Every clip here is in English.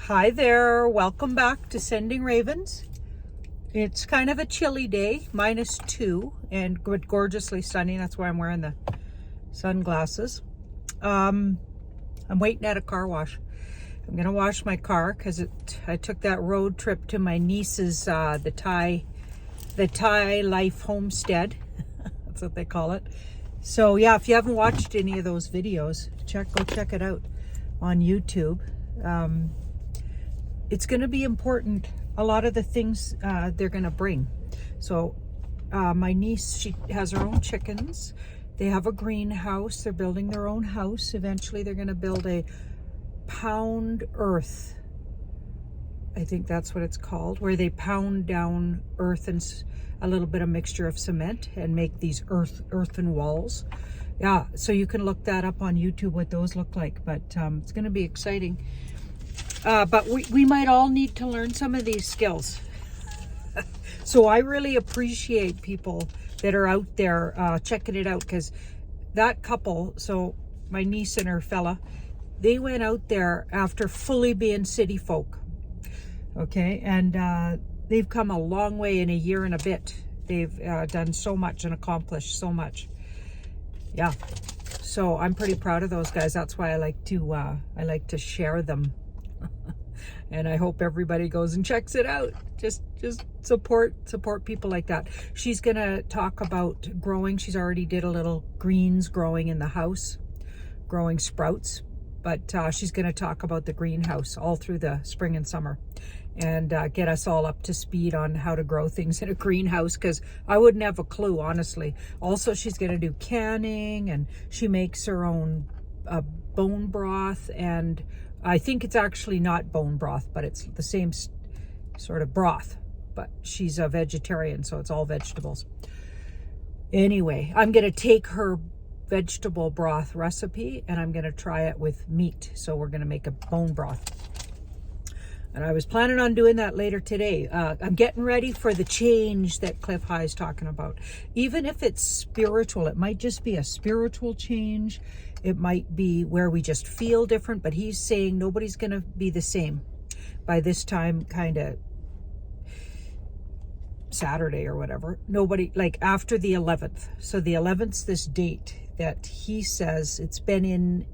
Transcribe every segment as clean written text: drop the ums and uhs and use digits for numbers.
Hi there, welcome back to Sending Ravens. It's kind of a chilly day, -2, and gorgeously sunny. That's why I'm wearing the sunglasses. I'm waiting at a car wash. I'm gonna wash my car because I took that road trip to my niece's, the Thai Life homestead. That's what they call it. So yeah, if you haven't watched any of those videos, go check it out on YouTube. It's going to be important, a lot of the things they're going to bring. So my niece, she has her own chickens. They have a greenhouse. They're building their own house. Eventually they're going to build a pound earth. I think that's what it's called, where they pound down earth and a little bit of mixture of cement and make these earthen walls. Yeah, so you can look that up on YouTube, what those look like. But it's going to be exciting. But we might all need to learn some of these skills. So I really appreciate people that are out there checking it out, because that couple, so my niece and her fella, they went out there after fully being city folk. Okay, and they've come a long way in a year and a bit. They've done so much and accomplished so much. Yeah, so I'm pretty proud of those guys. That's why I like to share them. And I hope everybody goes and checks it out. Just support people like that. She's gonna talk about growing. She's already did a little greens growing in the house, growing sprouts. But she's gonna talk about the greenhouse all through the spring and summer, and get us all up to speed on how to grow things in a greenhouse, because I wouldn't have a clue, honestly. Also, she's gonna do canning, and she makes her own bone broth, and I think it's actually not bone broth, but it's the same sort of broth. But she's a vegetarian, so it's all vegetables. Anyway, I'm going to take her vegetable broth recipe and I'm going to try it with meat. So we're going to make a bone broth. And I was planning on doing that later today. I'm getting ready for the change that Cliff High is talking about. Even if it's spiritual, it might just be a spiritual change. It might be where we just feel different, but he's saying nobody's going to be the same by this time, kind of Saturday or whatever. Nobody, like after the 11th. So the 11th's this date that he says it's been in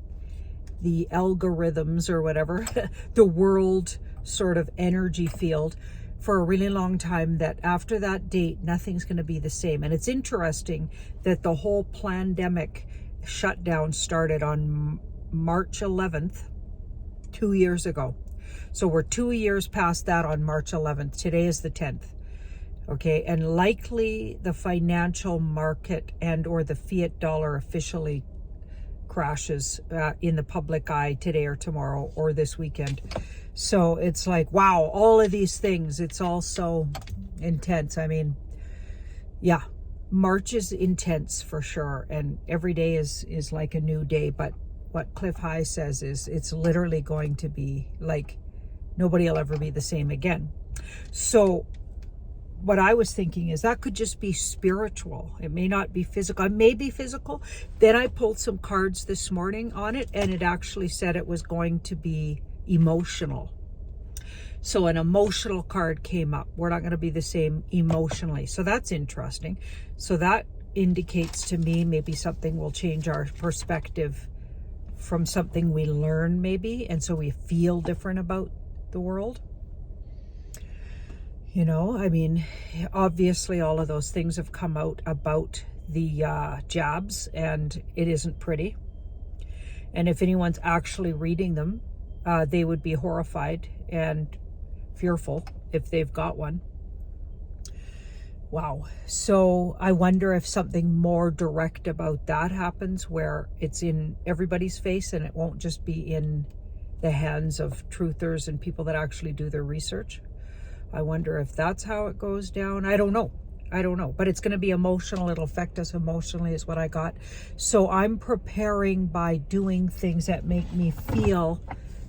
the algorithms or whatever, the world sort of energy field for a really long time, that after that date, nothing's going to be the same. And it's interesting that the whole pandemic shutdown started on March 11th, 2 years ago. So we're 2 years past that on March 11th. Today is the 10th. Okay, and likely the financial market and or the fiat dollar officially crashes in the public eye today or tomorrow or this weekend. So it's like, wow, all of these things, it's all so intense. I mean, yeah, March is intense for sure, and every day is like a new day. But what Cliff High says is it's literally going to be like nobody will ever be the same again. So what I was thinking is that could just be spiritual. It may not be physical. It may be physical. Then I pulled some cards this morning on it, and it actually said it was going to be emotional. So an emotional card came up. We're not going to be the same emotionally. So that's interesting. So that indicates to me maybe something will change our perspective from something we learn maybe. And so we feel different about the world. You know, I mean, obviously all of those things have come out about the jabs, and it isn't pretty. And if anyone's actually reading them, they would be horrified and fearful if they've got one. Wow. So I wonder if something more direct about that happens, where it's in everybody's face and it won't just be in the hands of truthers and people that actually do their research. I wonder if that's how it goes down. I don't know, but it's going to be emotional. It'll affect us emotionally is what I got. So I'm preparing by doing things that make me feel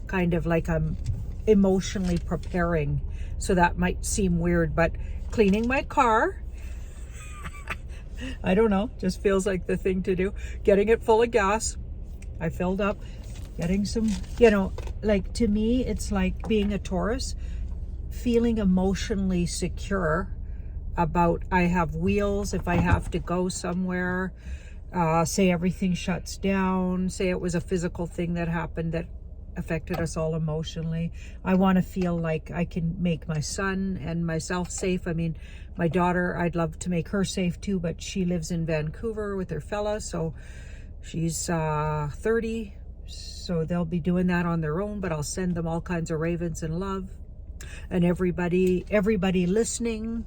kind of like I'm emotionally preparing. So that might seem weird, but cleaning my car, I don't know, just feels like the thing to do. Getting it full of gas. I filled up getting some, like to me, it's like being a Taurus, feeling emotionally secure about I have wheels if I have to go somewhere. Say everything shuts down, say it was a physical thing that happened that affected us all emotionally. I want to feel like I can make my son and myself safe. I mean, my daughter, I'd love to make her safe too, but she lives in Vancouver with her fella, so she's 30, so they'll be doing that on their own, but I'll send them all kinds of ravens and love. And everybody listening,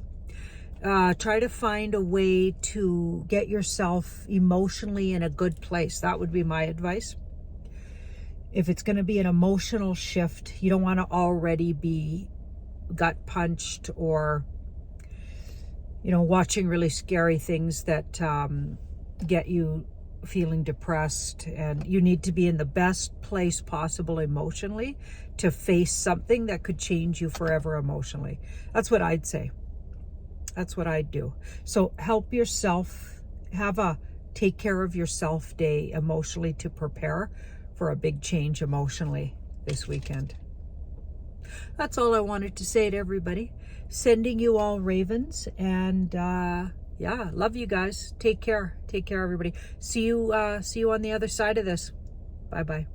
try to find a way to get yourself emotionally in a good place. That would be my advice. If it's going to be an emotional shift, you don't want to already be gut punched or, watching really scary things that get you feeling depressed. And you need to be in the best place possible emotionally to face something that could change you forever emotionally. That's what I'd say. That's what I'd do. So help yourself, have a take care of yourself day emotionally to prepare for a big change emotionally this weekend. That's all I wanted to say to everybody. Sending you all ravens, and yeah, love you guys. Take care. Take care, everybody. See you on the other side of this. Bye-bye.